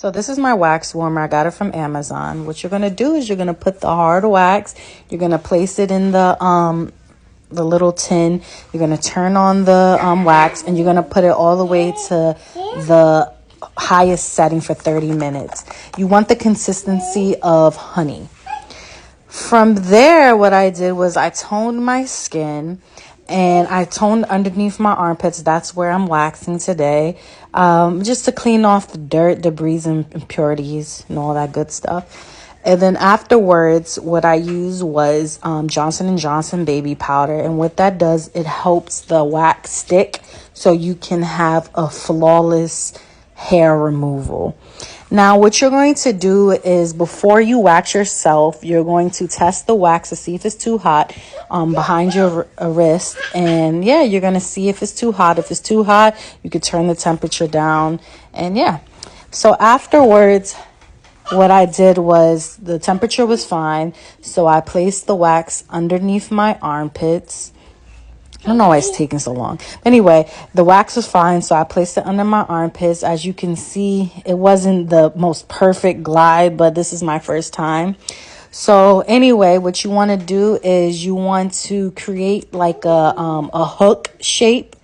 So this is my wax warmer. I got it from Amazon. What you're going to do is you're going to put the hard wax. You're going to place it in the little tin. You're going to turn on the wax, and you're going to put it all the way to the highest setting for 30 minutes. You want the consistency of honey. From there, what I did was I toned my skin, and I toned underneath my armpits. That's where I'm waxing today, just to clean off the dirt, debris, and impurities and all that good stuff. And then afterwards, what I used was Johnson & Johnson baby powder. And what that does, it helps the wax stick so you can have a flawless hair removal. Now, what you're going to do is before you wax yourself, you're going to test the wax to see if it's too hot behind your wrist. And yeah, you're going to see if it's too hot. If it's too hot, you could turn the temperature down. And yeah, so afterwards, what I did was the temperature was fine. So I placed the wax underneath my armpits. I don't know why it's taking so long. Anyway, the wax was fine, so I placed it under my armpits. As you can see, it wasn't the most perfect glide, but this is my first time. So anyway, what you want to do is you want to create like a hook shape,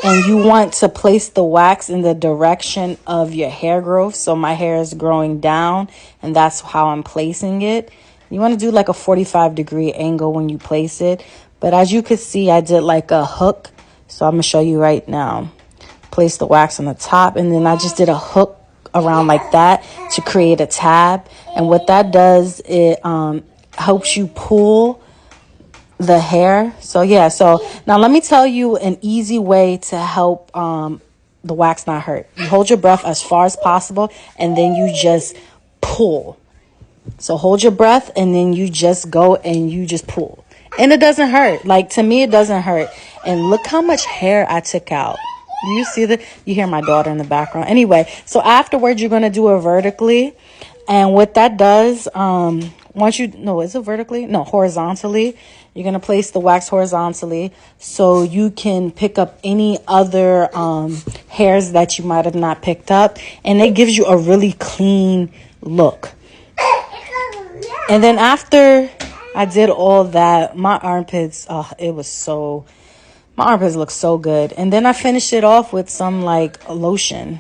and you want to place the wax in the direction of your hair growth. So my hair is growing down, and that's how I'm placing it. You want to do like a 45-degree angle when you place it. But as you can see, I did like a hook. So I'm going to show you right now. Place the wax on the top, and then I just did a hook around like that to create a tab. And what that does, it helps you pull the hair. So yeah, so now let me tell you an easy way to help the wax not hurt. You hold your breath as far as possible, and then you just pull. So hold your breath, and then you just go and you just pull. And it doesn't hurt. Like, to me, it doesn't hurt. And look how much hair I took out. Do you see that? You hear my daughter in the background. Anyway, so afterwards, you're going to do it vertically. And what that does, is it vertically? No, horizontally. You're going to place the wax horizontally so you can pick up any other hairs that you might have not picked up. And it gives you a really clean look. And then after I did all that, my armpits, my armpits look so good. And then I finished it off with some like lotion.